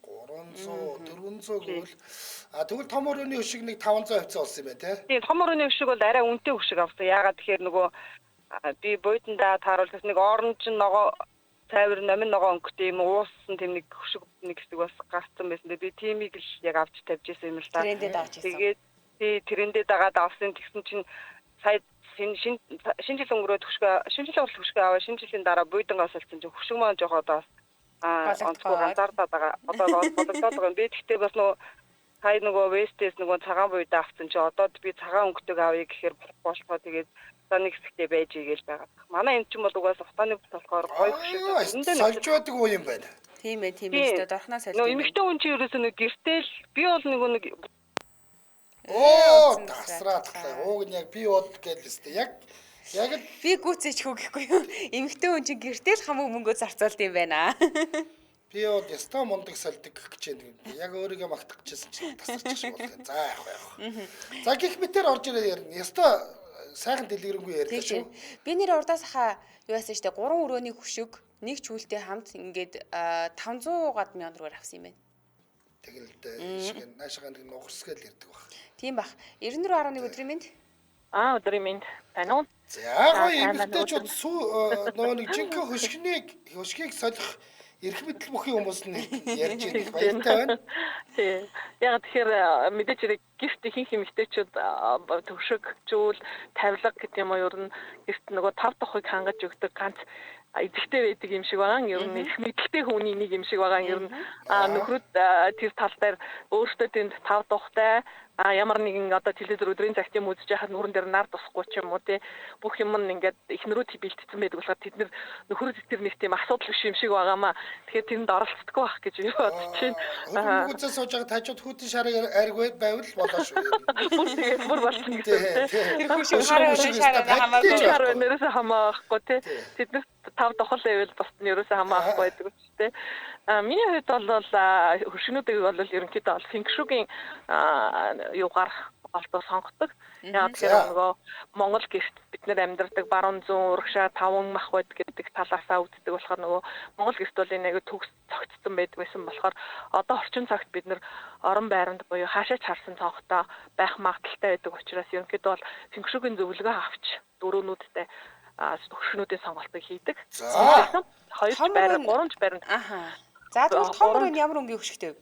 300 400 гэвэл тэгвэл том өрөөний хөшиг нэг 500 хавцаа болсон юм байна тий. Тийм том өрөөний хөшиг бол арай үнэтэй хөшиг авсан. Яагаад тэгэхээр нөгөө би буйдандаа тааруулсан нэг оронч ногоо цайвар номин ногоо өнгөтэй юм ууссан тийм нэг хөшиг нэг хэсэг бас гарцсан байсан. Би тиймийг л яг авч тавьж исэн юм л та. Трендээ дааж исэн. Тэгээд трендээ дагаад авсан тэгсэн чинь сая шинэ жил өнгөрөөд шинэ жилийн хөшгөө аваа шинэ жилийн дараа буйдангаас олсон чинь хөшиг маань жоохоо даас онцгой ганцаардаад байгаа. Одоо болгогдоод байгаа. Би тэгтээ бас нөгөө сая нөгөө вестэс нөгөө цагаан буйдаа авсан чи одоо би цагаан өнгөтэйг авъя гэхээр болохгүй тэгээд нэг хэсэгтэй байж игээл байгаа. Манай энэ ч юм бол угаас утааны бүс болохоор гоё хөшиг. Сольж байдаг уу юм байна? Тийм ээ дорхноо сольж. Нөө эмэгтэй хүн чи ерөөсөө нэг гэртэл би бол нэг тасраад ууг нь яг би бод гэлээстэй. Яг л би гүцээч хөө гэхгүй юу. Эмэгтэй хүн чинь гэртэл хамаг мөнгөө зарцуулд юм байна. Би бод ястаа мундаг сольдог гэж байна. Яг өөрийгөө магтах гэжсэн чинь тасарчих шиг болдог. За яг. За гих мэтэр орж ирээ ярина. Ястаа сайхан дэлгэрэнгүй ярьлаа шүү. Би нэр урдаас хаа юу яасан штэ 3 өрөөний хөшиг нэг чүүлтэй хамт ингээд 500 гад мянган төгрөгөөр авсан юм байна. Тэгэл шиг наашаага нэг нугсгээл ярьдаг баг. Тийм бах. 94.1 өдрийн мэнд. өдрийн мэнд. Тань уу? За эмэгтэйчүүд нөгөө нэг жинхэнэ хөшгийг солих эрх мэдэл бүхий хүмүүс нь ярьж байгаа баяртай байна. Тий. Яг тэгэхээр мэдээж хэрэг гэрт ихэнх эмэгтэйчүүд төвшиг, жүүл, тавилга гэдэг юм уу ер нь гэрт нөгөө 5 дахыг хангаж өгдөг ганц эзэгтэй байдаг юм шиг байгаа. Ер нь их мэдлэгтэй хүний нэг юм шиг байгаа. Ер нь нөхрөд тэр тал дээр өөртөө тэнд 5 дахтай ямар нэгэн одоо телевизээр өдрийн цагт юм үзэж байхад нүрэн дээр нар тусахгүй ч юм уу тий бүх юм нь ингээд эхнэрүүд бэлтцсэн байдаг болохоор тэд нөхрөд тэр нэг тийм асуудал биш юм шиг байгаамаа. Тэгэхээр тэнд оролцдоггүй байх гэж би бодож байна. Хөөцөө сууж байгаа тажууд хүүтэн шарыг арггүй байвал болоо шүү. Бүр болсон гэдэг тий. Тэр хөшиг хараа хамаагүй. Нэрээс хамаахгүй тий. Тэд 5 дахал байвал бас нэрээс хамаахгүй байдаг ч тий. Миний хувьд бол хөшгнүүдийг бол ерөнхийдөө бол фэнкшүгийн юугаар олдоо сонгодог. Яг тэгэхээр нөгөө Монгол гэрт бид нэр амьдардаг баруун зүүн урагшаа таван мах байд гэдэг талаасаа үздэг болохоор нөгөө Монгол гэрт бол энэ аяга төгс цогцсон байдаг байсан болохоор одоо орчин цагт бид нэр орон байранд буюу хаашаач харсан цонхтой байх магадaltaй байдаг учраас ерөнхийдөө бол фэнкшүгийн зөвлөгөө авч дөрөөнүүдтэй хөшгнүүдийн сонголтыг хийдэг. Хоёр байр, гуравч байранд. За тэгвэл том өрөөнд ямар өнгийн хөшигтэй вэ?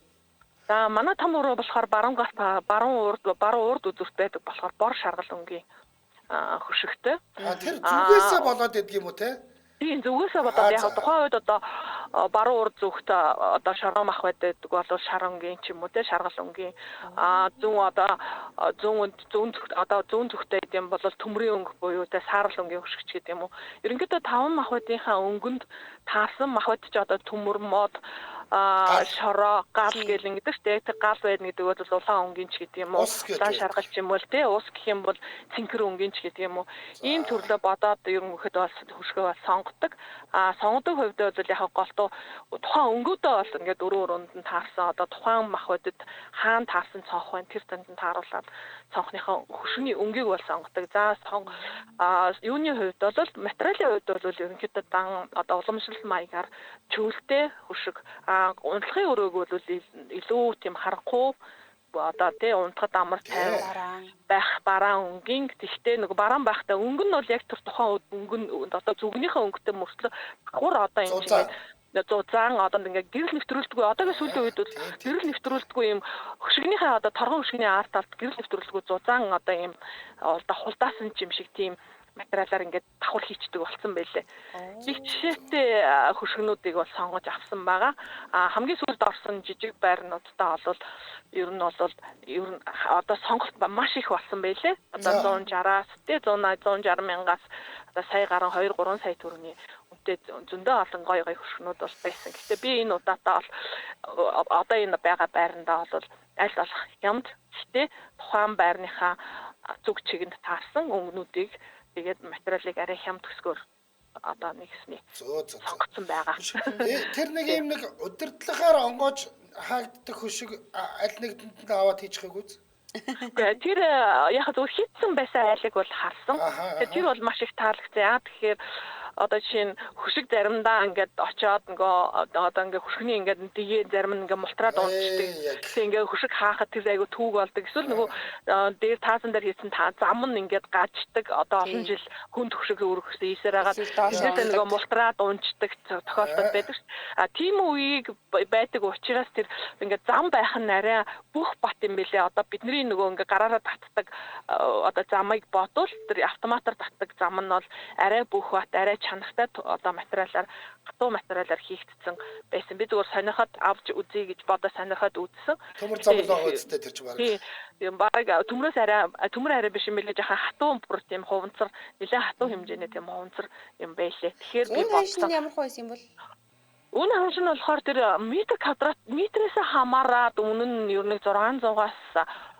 За манай том өрөө болохоор баруун урд үзүүрт байдаг болохоор бор шаргал өнгийн хөшигтэй. Тэр зүгээсээ болоод идэг юм уу те? Тийм зүгээсээ болоод яг тухайн үед одоо баруун урд зүгт одоо шаргал мах байдаг бол шар өнгийн ч юм уу те шаргал өнгийн зүүн одоо зүүн зүгтээ гэдэм бол төмрийн өнгө буюу те саарал өнгийн хөшигч гэдэг юм уу. Ерөнхийдөө таван мах байдынхаа өнгөнд таарсан мах байд ч одоо төмөр мод шороо гал гэл ингэдэг штэ. Тэг гал байна гэдэг бол улаан өнгийн ч гэдэг юм уу. Улаан шаргалч юм бол тий ус гэх юм бол цэнхэр өнгийн ч гэдэг юм уу. Ийм төрлөө бодоод ерөнхийдөө бас хөшгөө бас сонгодог. Сонгодог хувьд бол яг голтуу тухайн өнгөдөө бол ингээд өрөөнд нь таарсан. Одоо тухайн махбодод хаана таарсан цонх байна тэр танд нь тааруулаад цонхныхаа хөшгөний өнгийг бол сонгодог. За юуны хувьд бол материалын хувьд бол ерөнхийдөө дан одоо уламжлал маягаар чөлтэй хөшиг унтлахын өрөөг бол илүү тийм харанхуй одоо тий унтахад амар тайван байх бараан өнгийн тэгтээ нэг бараан байхдаа өнгө нь бол яг тэр тухайн өнгө нь одоо зүгнийхээ өнгөтэй мөртлөө хавар одоо юм шиг зузаан одоо ингээд гэрэл нэвтрүүлдэггүй одоогийн сүүлийн үед бол гэрэл нэвтрүүлдэггүй юм хөшигнийхээ одоо торгон хөшигний арт талд гэрэл нэвтрүүлдэггүй зузаан одоо юм одоо хулдаасан юм шиг тийм материалаар ингээд давхар хийчдэг болсон байлээ. Их жишээтэй хөшгөнүүдийг бол сонгож авсан байгаа. Хамгийн сүүлд орсон жижиг байрнуудтай бол ер нь одоо сонголт маш их болсон байлээ. Одоо 160-аас тий 160 мянгаас одоо сая гарan 2-3 сая төгрөгийн үнэтэй зөндөө олон гоё хөшгөнүүд бол байсан. Гэхдээ би энэ удаатаа бол одоо энэ байгаа байрандаа бол аль болох хямд гэхдээ тухайн байрныхаа зүг чигэнд таарсан өнгөнүүдийг тэгээд материалыг арай хямд төсгөөр одоо нэгсний сонгоцсон байгаа. Тэр нэг юм нэг удирдлагаар онгоож хаагддаг хөшиг аль нэгэнд аваад хийчихээг үз. Тэр яг зөв хитсэн байсан айлыг бол харсан. Тэр бол маш их таалагдсан. Яа тэгэхээр одоо жишээ нь хөшиг заримдаа ингээд очоод нөгөө одоо ингээд хөшгөний ингээд дэгээ зарим нь ингээд мултраад унцдаг. Тэгсэн ингээд хөшиг хаахад тэр айгу түүг болдог. Эсвэл нөгөө дээр таасан дээр хийсэн зам нь ингээд гаждаг. Одоо олон жил хүнд хөшиг өргөсөн ийсээр хагаад тэгээд нөгөө мултраад унцдаг тохиолдол байдаг. Тийм үеийг байдаг учраас тэр ингээд зам байх нь арай бүх бат юм бэлээ. Одоо бидний нөгөө ингээд гараараа татдаг одоо замыг бодвол тэр автоматар татдаг зам нь бол арай бүх бат арай чанартай одоо материалаар хатуу материалаар хийгдсэн байсан. Би зүгээр сонирхоод авч үзье гэж бодож сонирхоод үзсэн. Төмөр зам л байгаа үстэй тэр чинь баг. Тийм баг төмөр арай биш юм билээ жахан хатуу бүр тийм хуванцар нэлээд хатуу хэмжээний тийм хуванцар юм байлээ. Тэгэхээр би бодлоо ямар хойс юм бол Үн ханш нь болохоор тэр метр квадрат метрээс хамаараад үнэн нь ер нь 600-аас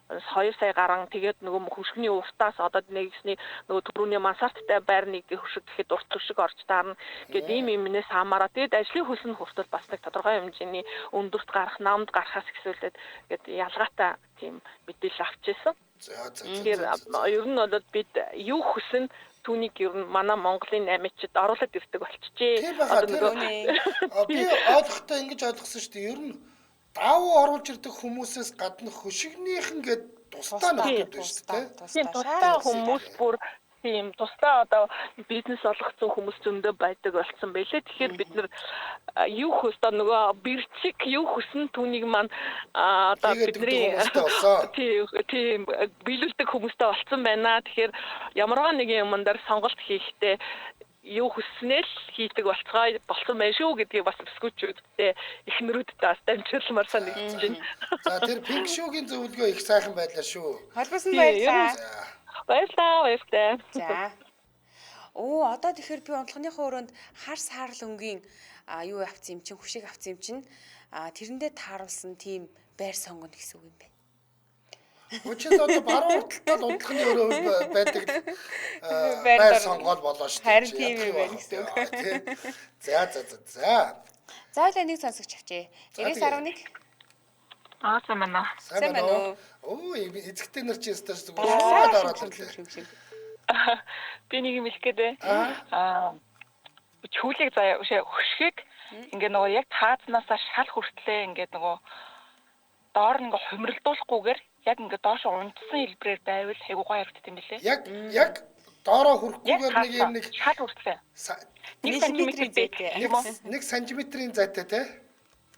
2 сая гарan тэгээд нөгөө хөшгөний уртаас одоо нэгсний нөгөө төрөүний мансарттай байрныг хөшиг гэхэд урт хөшиг орж таарна гэдэг ийм юмнээс хамаараа тэгээд ажлын хөлс нь хүртэл бас нэг тодорхой хэмжээний өндөрт гарах намд гарахаас ихсүүлээд гээд ялгаатай тийм мэдээлэл авчихсан. Тэгэхээр ер нь бол бид юу хүсэн түүнийг ер нь манай Монголын 8-чид оруулаад ирдэг болчихжээ. Одоо нөгөө би ойлгохтой ингэж ойлгосон шүү дээ. Ер нь давуу оруулж ирдэг хүмүүсээс гадна хөшигнийхэн гээд тусдаа нөхдөд байна шүү дээ. Тийм тусдаа хүмүүс бүр тийм тусдаа одоо бизнес олгоцсон хүмүүс зөндөө байдаг болсон байлээ. Тэгэхээр бид нар юу хөстөө нөгөө бэрчиг юу хүсэн түүнийг маань одоо бидний тийм биелүүлдэг хүмүүстэй олцсон байна. Тэгэхээр ямарваа нэгэн юмдар сонголт хийхдээ юу хүснээл хийдэг болсон байх шүү гэдгийг бас өсгөөчүүдтэй эхнэрүүдтэй бас дамжуулмаар санагдаж байна. За тэр пинк шүүгийн зөвлөгөө их сайхан байлаа шүү. Холбосон баярлалаа. Баярлалаа. За. Одоо тэгэхээр би унтлахныхаа өрөөнд хар саарл өнгийн юу авцсан юм чин хөшиг авцсан юм чин тэрэндээ тааруулсан тийм байр сонгоно гэсэн үг юм байна. Учир одоо баруун урталтад унтлахны өрөө байдаг байр сонгоод болоо шүү дээ. Харин тийм юм байна гэсэн үг. За. Заавал нэг сонсогч авчээ. 90.1 Сайн байна. Сайн байна уу? Эцэгтэй нар чи өстөж Баярлалаа. ороод ирлээ. Би нэг юм хэлэх гээд чүүлийг заяа хөшгийг ингээ нөгөө яг таазнасаа шал хүртлээ ингээ нөгөө доор ингээ хумралдуулахгүйгээр яг ингээ доош унтсан хэлбрээр байвал айгуу гоё харагддаг юм билээ. Яг доороо хүрхгүйгээр нэг юм нэг шал хүртлээ. 1 см байдаг юм уу? 1 см-ийн зайтай те.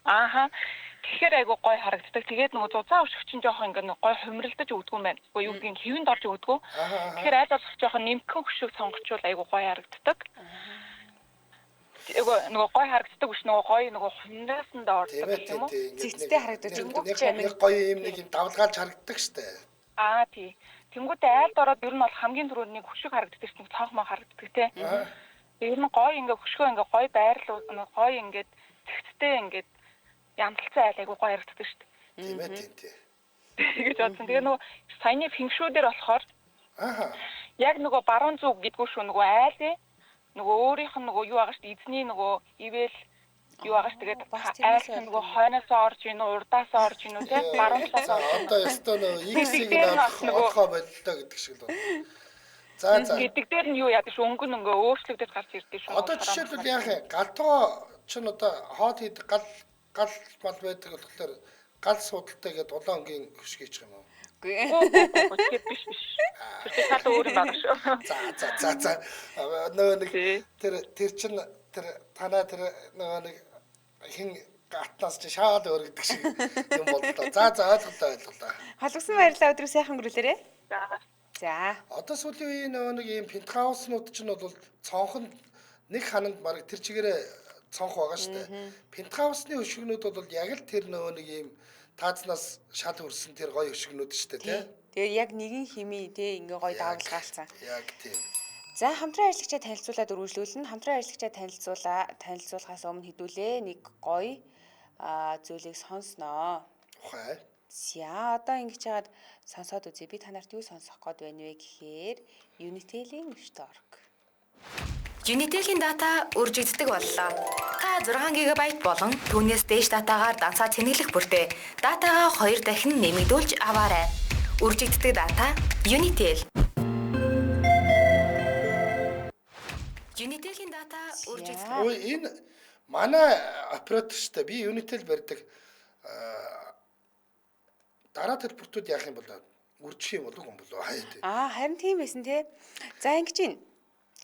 Ааха. Тэгэхээр айгуу гоё харагддаг. Тэгээд нөгөө зузаан өшгчин жоохон ингээ гоё хумралдаж өгдөг юм байна. Уу юу гэдгийг хэвэнд орж өгдөг. Тэгэхээр айл болох жоохон нэмхэн хөшиг сонгочвол айгуу гоё харагддаг. Нөгөө гоё харагддаг биш нөгөө гоё нөгөө хумраасанд ордог юм уу? Цэгцтэй харагдаж нэг гоё юм нэг юм давлгаалж харагддаг штэ. Тий. Тэнгүүтээ айлд ороод ер нь бол хамгийн түрүүнд нэг хөшиг харагддаг чинь цоохмоо харагддаг те. Ер нь гоё ингээ хөшгөө ингээ гоё байрлал гоё ингээд цэгцтэй ингээд ямталцсан айл айгуу гоё харагддаг шүү дээ. Тийм ээ тийм. Тэгэж бодсон. Тэгээ нөгөө саяны фэншүү дээр болохоор яг нөгөө баруун зүг гэдгүү шүү нөгөө айл нөгөө өөрийнх нь нөгөө юу байгаа шүү дээ эзний нөгөө ивэл юу байгаа шүү тэгээд айл нөгөө хойноос орж ийн урдаас орж ийн үү баруун талаас одоо ёстой нөгөө X-ийг нь олохоо боллоо гэдэг шиг л байна. За гэдэг дээр нь юу яадаг шүү өнгө өөрчлөгдөж гарч ирдэг шүү. Одоо жишээлбэл яах юм галтгоо ч одоо хоол хийдэг гал мал байдаг болохоор гал судалтай гэдэг улаан өнгийн хөшиг хийчих юм уу? Тэгээд биш. Тэр тал өөр юм байна шүү. За. Нөгөө нэг тэр чин тэр танаа тэр нөгөө нэг хин гатнаас чи шаал өргөдөг шиг юм боллоо. За ойлголоо. Халгсан баярлалаа өдрөө сайхан өнгөрүүлээрэй. За. Одоо сүүлийн үеийн нөгөө нэг ийм пентхауснууд ч нь бол цонхонд нэг хананд баг тэр чигээрээ цонх байгаа шүү дээ. Пентхаусны өшгөнүүд бол яг л тэр нөгөө нэг ийм таазнаас шал өрсөн тэр гоё өшгөнүүд шүү дээ тий. Тэгээ яг нэгэн хими тий ингээ гоё дагуулгаалцсан. Яг тийм. За хамтран ажиллагчаа танилцуулаад өргөжлүүлнэ. Хамтран ажиллагчаа танилцуулахаас өмнө хэдүүлээ нэг гоё зүйлийг сонсноо. Ухаан. За одоо ингэж яагаад сонсоод үзье. Би танарт юу сонсох гээд байна вэ гэхээр Unitel-ийн 9.org. Unitel-ийн дата үржигддэг боллоо. Та 6 ГБ болон түүнээс дээш датагаар дансаа цэнэглэх бүртээ датагаа 2 дахин нэмэгдүүлж аваарай. Үржигддэг дата Unitel. Unitel-ийн дата үржигддэг. Ой энэ манай оператор шүү дээ. Би Unitel барьдаг. Дараа төлбөртүүд яах юм бол үржих юм болов уу болов харин тийм байсан тий. За ингэж байна.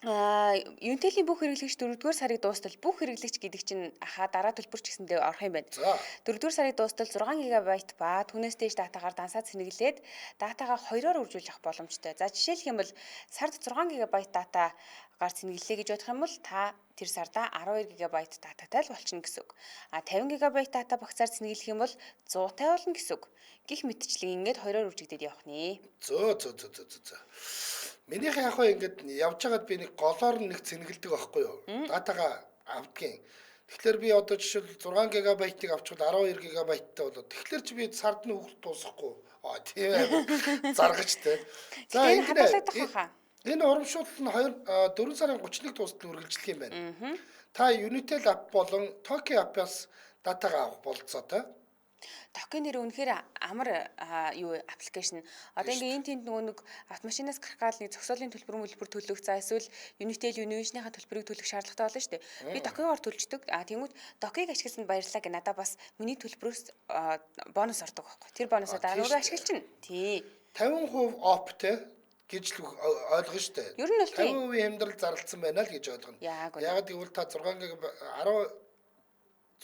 Unitel-ийн бүх хэрэглэгч 4-р сарыг дуустал бүх хэрэглэгч гэдэг чинь дараа төлбөрч гэсэндээ орох юм байна. 4-р сарыг дуустал 6 ГБ ба түүнээс дээш датагаар дансаа цэнэглээд датагаа 2-оор үржүүлж авах боломжтой. За жишээлх юм бол сард 6 ГБ дата гар цэнэглэлээ гэж бодох юм бол та тэр сарда 12 ГБ дататай л болчихно гэсэн үг. 50 ГБ дата багцаар цэнэглэх юм бол 100-тай болно гэсэн үг. Гэх мэтчлэн ингээд 2-оор үржигдээд явах нэ. Зөө. Минийх яг хөө ингээд явж байгаад би нэг голоор нэг цэнгэлдэг байхгүй юу? Датагаа авдгийн. Тэгэхээр би одоо жишээл 6 ГБ-ыг авчихвал 12 ГБ-тай болоод тэгэхээр чи би сард нь хөлт дуусахгүй. Тийм ээ. Заргаж тэ. За энэ урамшуулал нь 4 сарын 31-нд дуустал үргэлжлэх юм байна. Та Unitel app болон Toki app-аас датагаа авах болцоо та. Toki нэр үнэхээр амар аппликейшн. Одоо ингээ энэ тэнд нөгөө нэг автомашинаас гарах гал нэг зогсоолын төлбөр төлөх за эсвэл Unitel Univision-ийнхаа төлбөрийг төлөх шаардлагатай болно шүү дээ. Би Toki-гоор төлждөг. Тэнгүүд Toki-г ашигласанд баярлалаа гэ надад бас миний төлбөрөөс бонус ордог байхгүй. Тэр бонусоо дараа нөгөө ашиглчихна. Тий. 50% off те гэж л ойлгоно шүү дээ. Ер нь бол 50% хямдрал зарлцсан байна л гэж ойлгоно. Яг гэвэл та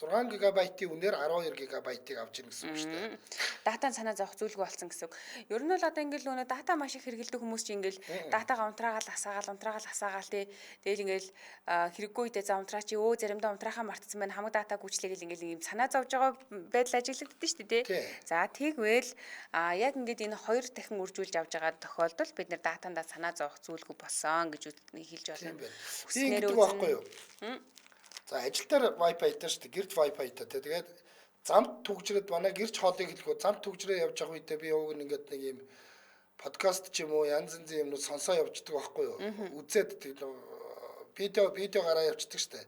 6 ГБ-ийн үнээр 12 ГБ-ыг авч ийн гэсэн үг шүү дээ. Датан санаа зовх зүйлгүй болсон гэсэн үг. Ер нь бол одоо ингээл нөгөө дата маш их хэрэглэдэг хүмүүс чинь ингээл датагаа унтраагаал асаагаал тий. Тэгэл ингээл хэрэггүй үедээ за унтраа чи заримдаа унтраахаа мартсан байна. Хамаг дата гүйчлэгээл ингээл ийм санаа зовж байгаа байдал ажиглагддаг шүү дээ тий. За тэгвэл яг ингээд энэ 2 дахин үржүүлж авж байгаа тохиолдолд бид нэр датандаа санаа зовх зүйлгүй болсон гэж хэлж болно. Би ингэдэг байхгүй юу? За ажил дээр Wi-Fi дээр шүү дээ. Гэрч Wi-Fi та. Тэгээд замд түгжрээд манай гэрч хоолыг хэлэхгүй замд түгжрээ явж байгаа үедээ би ууг ингээд нэг юм подкаст ч юм уу янз янзын юмнууд сонсоо явждаг байхгүй юу? Үзээд видео гараа явждаг шүү дээ.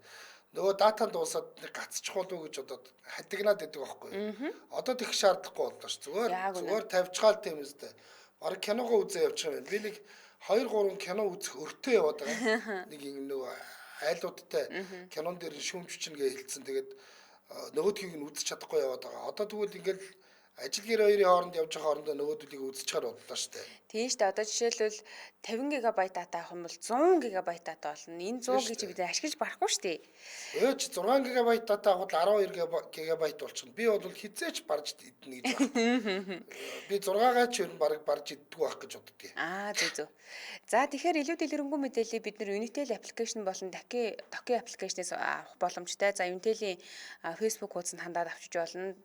Нөгөө дата дуусаад нэг гацчих болов уу гэж бодоод хатигнаад байдаг байхгүй юу? Одоо тэгэх шаардлагагүй боллоо ш. Зүгээр тавьчихаал тийм үстэй. Бараг киногоо үзээ явчих юм байна. Би нэг 2-3 кино үзэх өртөө яваад байгаа. Нэг юм нөгөө айлуудтай кинон дээр шүүмжчин гээ хэлсэн. Тэгээд нөгөөдгийг нь үзэж чадахгүй яваад байгаа. Одоо тэгвэл ингээл ажил гэр хоёрын хооронд явж байгаа хоорондоо нөгөөдүүдийг үзчихээр бодлоо шүү дээ. Тийм шүү дээ. Одоо жишээлбэл 50 ГБ дата авах юм бол 100 ГБ дата болно. Энэ 100 гэж бид ашиглаж барахгүй шүү дээ. Өөч 6 ГБ дата авахд 12 ГБ болчихно. Би бол хизээч барж идэнэ гэж байна. Би 6-гаа ч ер нь барж иддэггүй байх гэж боддгийг. Зөв. За тэгэхээр илүү дэлгэрэнгүй мэдээллийг бид нэр Unitel аппликейшн болон Toki аппликейшнээс авах боломжтой. За Unitel-ийн Facebook хуудсанд хандаад авчиж болно.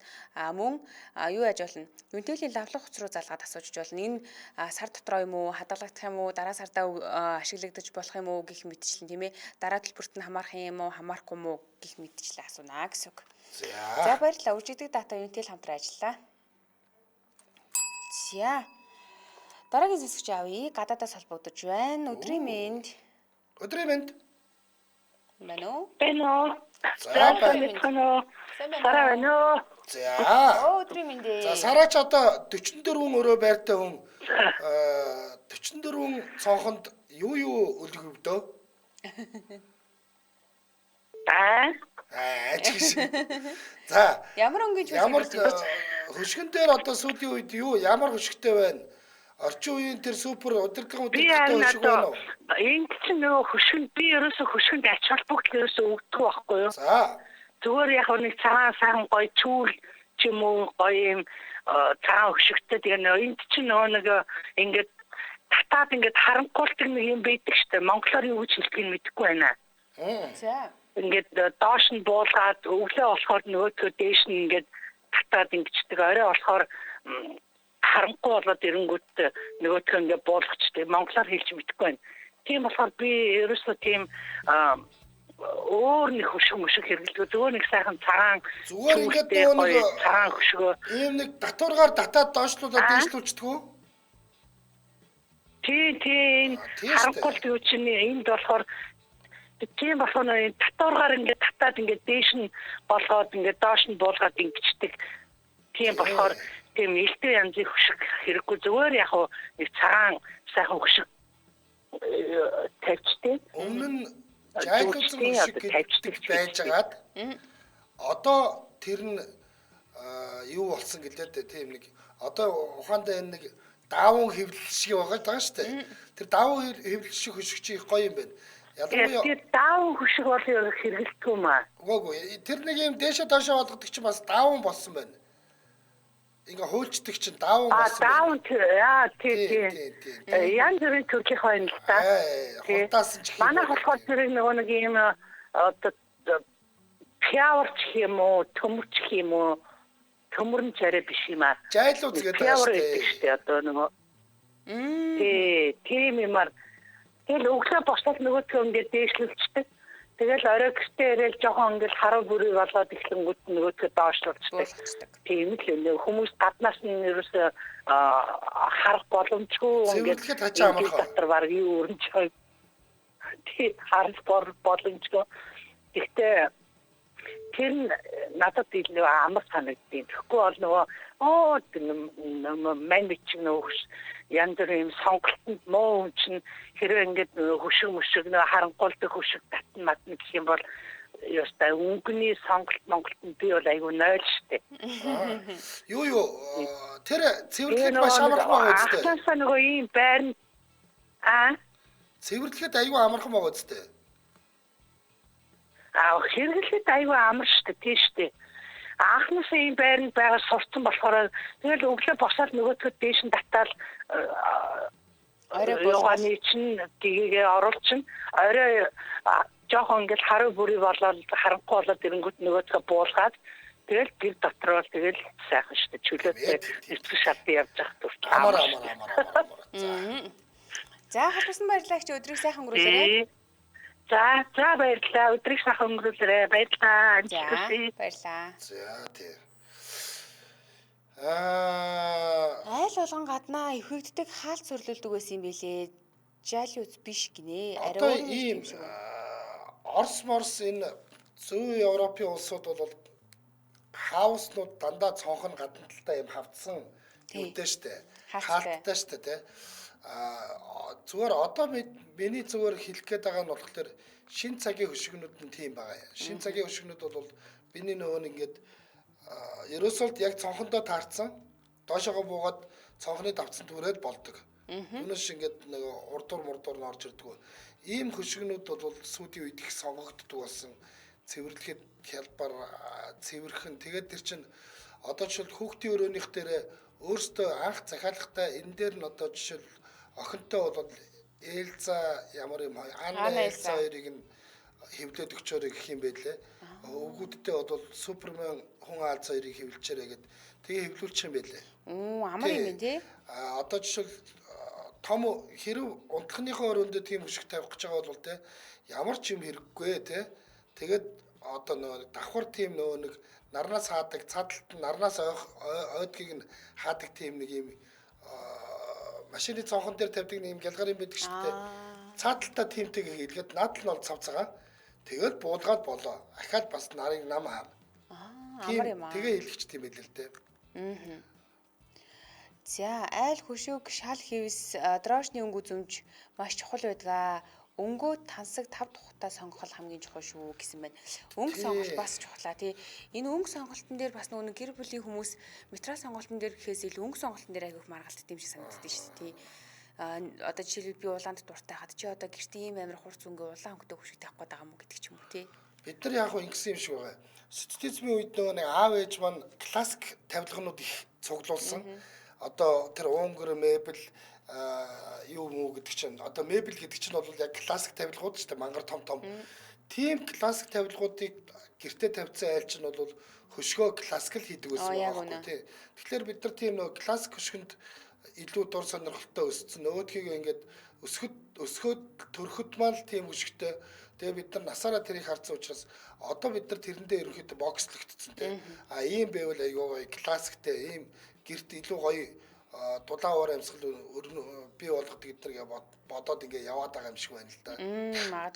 Мөн юу яаж болно? Unitel-ийн лавлах хуц руу залгаад асууж болно. Энэ сар дотроо юм уу, хадгалагдах юм уу, дараа сардаа ашиглагдаж болох юм уу гэх мэтчлэн тийм ээ. Дараа төлбөрт нь хамаарах юм уу, хамаарахгүй юм уу гэх мэтчлэн асууна гэсэн үг. За баярлалаа. Үржигдэх дата Unitel хамтран ажиллаа. За. Дараагийн зэвсэгч авъя. Гадаадаас холбогдож байна. Өдрийн мэнд. Өдрийн мэнд. Байна уу? Бэнэ. За байна. Сара байна. За. Өдрийн мэнд. За Сараач одоо 44 өрөө байртай хүн 44 цонхонд юу өлгөвдөө? Чигш. За. Ямар өнгөж Ямар хөшгөн дээр одоо сүүлийн үед ямар хөшгтэй байна? Орчин үеийн тэр супер удирдлагын хөшг байна уу? Энд чинь нөгөө хөшгөнд би ерөөсө хөшгөнд ач холбогдол ерөөсө өгдөг байхгүй юу? За. Зүгээр яг нэг цагаан сайхан гоё чүүл ч юм уу гоё юм цагаан хөшгтэй тэгээ нөгөө энд чинь нөгөө нэг ингээд татаад ингээд харанхуулдаг нэг юм байдаг штэ. Монголоор юу гэж хэлдгийг мэдэхгүй байна. За. Ингээд доош нь буулгаад өглөө болохоор нөгөөдгөө дээш нь ингээд татаад ингэждэг. Орой болохоор харанхуй болоод ирэнгүүт нөгөөдгөө ингээд буулгачдаг. Монголоор хэлж мэдэхгүй байна. Тийм болохоор би ерөөсөө тийм өөр нэг хөшгөн хэрэглэдэг. Зүгээр нэг сайхан цагаан зүгээр ингээд нэг цагаан хөшгөө ийм нэг татваргаар татаад доошлуулаад дээшлүүлчихдэг үү? Тийм. Харанхуй юу чинь энд болохоор тийм болохоор татваргаар ингээд татаад ингээд дээш нь болгоод ингээд доош нь буулгаад ингэждэг. Тийм болохоор тийм элдв янзын хөшг хэрэггүй зүгээр яг нэг цагаан сайхан хөшг тавьчтэй. Өмнө нь жайлуулсан хөшг тавьчдаг байжгаад одоо тэр нь юу болсон гэлээ тийм нэг одоо ухаандаа энэ нэг даавуу хэвлэл шиг байгаа шүү дээ. Тэр даавуу хэвлэл шиг хөшг чи их гоё юм байна. Тэр даавуу хөшг бол хэрэгэлдэг юм аа. Үгүй тэр нэг юм дээшээ доошоо болгодог чинь бас даавуу болсон байна. Ингээ хуульчдаг чинь даавуу болсон. Даавуу тийм. Янз бүрийн төрлийн хойно л та. Хурдаас ч манай болохоор тэр нөгөө нэг юм одоо пиаварч юм уу, төмөрч юм уу, төмөрн царай биш юм аа. Жайлуу згээд байгаа шүү дээ. Одоо нөгөө тийм юмар. Тэгэл өглөө босоод нөгөөдгөө ингээд дээшлүүлчихдэг. Тэгэл орой гэртээ ирээл жоохон ингээд харав бүрий болоод эхлэнгүүт нөгөөдгөө доошлуулчихдаг. Тийм л нэ хүмүүс гаднаас нь ерөөсөө харах боломжгүй ингээд хачаа амархаа. Дотор баг юу өрнж хай. Тийм харах боломжгүй. Гэхдээ тэр надад илүү амар санагдیں۔ Тэгэхгүй бол нөгөө мань бичиг нөгөө янз бүрийн сонголтод муу хүн чинь хэрэг ингээд хөшиг нөгөө харанхуулдаг хөшиг татна матна гэх юм бол ёстой өнгөний сонголт Монголд би бол айгүй 0 штэ. Юу тэр цэвэрлэхэд маш амархан байгаа үстэй. Ахлаасаа нөгөө ийм байрн цэвэрлэхэд айгүй амархан байгаа үстэй. Хэрэглээд айгүй амар штэ тийш штэ. Анхнаас ийм байранд байгаа сурцсан болохоор тэгэл өглөө босоод нөгөөдгөө дээш нь татаал орой чинь тгийгээ оруулчин орой жоохон ингээл харав бүрий болоод харанхуй болоод ирэнгүүт нөгөөдгөө буулгаад тэгэл гэр дотор бол тэгэл сайхан штэ чөлөөтэй эцэг шатны явж явах төрч амар. За хатсан баярлалаа чи өдрийг сайхан өнгөрүүлээрэй. За баярлалаа. Өдрийг сайхан өнгөрүүлээрэй. Баярлалаа. Баярлалаа. За тийм. Айл болгон гаднаа ихэгддэг хаалт сурлуулдаг байсан юм билээ. Жалиуц биш гинэ. Одоо ийм Орос энэ зүүн Европын улсууд бол хауснууд дандаа цонхон гадна талтай юм хавцсан үдэ штэ. Хаалттай штэ тий. Зүгээр одоо миний зүгээр хэлэх гээд байгаа нь болохоор шин цагийн хөшгөнүүд нь тийм байгаа. Шин цагийн хөшгөнүүд бол биний нөгөө ингээд ерөөсөө яг цонхондоо таарсан доошоогоо буугаад цонхны давцсан түрээд болдог. Түүнээс ингээд нэг урдуур мурдуур нь орж ирдэг. Ийм хөшгөнүүд бол сүүдийн үед их сонгогддог болсон. Цэвэрлэхэд хялбар цэвэрхэн тэгээд тэр чинь одоо жишээл хүүхдийн өрөөнийх дээр өөртөө анх захиалгатай энэ дээр нь одоо жишээл охинтой бол Элза ямар юм Анна Элза хоёрыг нь хэвлээд өгчөөрэй гэх юм байлээ. Өвгүүдтэй бол Супермен хүн Аз хоёрыг хэвлчээрэй гэд тэгээ хэвлүүлчих юм байлээ. Амар юм тий. Одоо жишээл том хэрэг унтахныхаа өрөөндөө тийм хөшиг тавих гэж байгаа бол те ямар ч юм хэрэггүй те. Тэгээд одоо нөгөө давхар тим нөгөө нэг нарнаас хаадаг, цааталт нь нарнаас ойдгийг нь хаадаг тим нэг юм машины цонхон дээр тавьдаг нэг юм гялгар юм байдаг шүү дээ. Цааталтаа тимтэйгээ хийлгээд наадл нь бол цавцагаа. Тэгэл буулгаад болоо. Ахаад бас нарыг нам хаав. Амар юм аа. Тэгээ илгэчт юм байл л дээ. За, айл хөшөөг шал хэвс дроошны өнгө зүмж маш чухал байдаг. Өнгөө тансаг 5 тухтаа сонгох хамгийн чухал шүү гэсэн байна. Өнгө сонголт бас чухлаа тий. Энэ өнгө сонголтын дээр бас нөгөө гэр бүлийн хүмүүс материал сонголтын дээр гэхээс илүү өнгө сонголтын дээр айгүйх маргалддаг юм шиг санагддаг шүү дээ тий. Одоо жишээлбэл би улаанд дуртай хад чи одоо гэртээ ийм амир хурц өнгө улаан өнгөтэй хөшгөтэй авах гэдэг юм уу гэдэг ч юм уу тий. Бид нар яг хөө ингэсэн юм шиг байгаа. Социализмын үед нөгөө нэг аав ээж маань классик тавилганууд их цуглуулсан. Одоо тэр өнгөр мебель юу муу гэдэг чинь одоо мебель гэдэг чинь бол яг классик тавилгууд шүү дээ мангар том. Тийм классик тавилгуудыг гэртээ тавьсан айл чинь бол хөшгөө классик л хийдэг байсан байхгүй тий. Тэгэхээр бид нар тийм нөгөө классик хөшгөнд илүү дур сонирхолтой өссөн. Нөгөөдхийг ингээд өсгөөд төрөхөд маань тийм хөшгөтэй. Тэгээ бид нар насаараа тэрийг харсан учраас одоо бид нар тэрэндээ ерөнхийдөө бокслогдсон тий. Ийм байвал аюу классиктэй ийм гэрт илүү гоё дулаан уур амьсгал бий болгох гэдэргээ бодоод ингээ яваад байгаа юм шиг байна л да.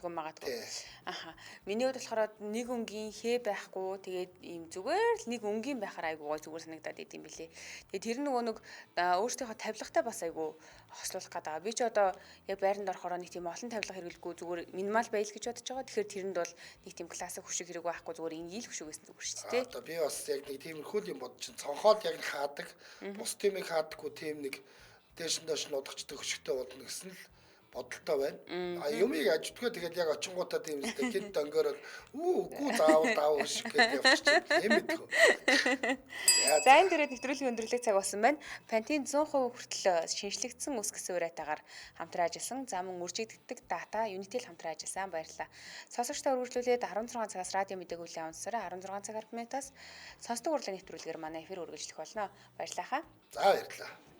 Магадгүй. Аха. Миний хувьд болохоор нэг өнгийн хээ байхгүй тэгээд ийм зүгээр л нэг өнгийн байхаар айгуу гоё зүгээр санагдаад идэм билээ. Тэгээд тэр нөгөө нэг өөртөөхөө тавилгатай бас айгуу хослуулах гэдэг. Би ч одоо яг байранд орохоор нэг тийм олон тавилга хэрэглэхгүй зүгээр минимал байл гэж бодож байгаа. Тэгэхээр тэрэнд бол нэг тийм классик хөшиг хэрэг байхгүй зүгээр ингээл хөшиг гэсэн зүгээр шүү дээ. Одоо би бас яг нэг тиймэрхүү юм бодож чинь цонхоод яг хаадаг, бус тиймийг хаадаггүй тийм нэг дээш нь нуудахчдаг хөшигтэй болно гэсэн л бодолтой байна. Юмыг ажтгаа тэгээд яг очингуудаа тийм үстэй гинт дөнгөөрөл үгүй заавал шиг гэж явчих юм мэдгүй. За энэ дөрөв нэвтрүүлгийн өндөрлөг цаг болсон байна. Пантин 100% хүртэл шинжлэгдсэн ус гэсэн уриатаагаар хамтран ажилласан. За мөн үржигддэг дата Unitel хамтран ажилласан. Баярлалаа. Сонсогчдоо үргэлжлүүлээд 16 цагаас радио мэдээллийн онцсороо 16 цаг 10 минутаас сонсдог урлаг нэвтрүүлгээр манай эфир үргэлжлэх болно. Баярлалаа. За баярлалаа.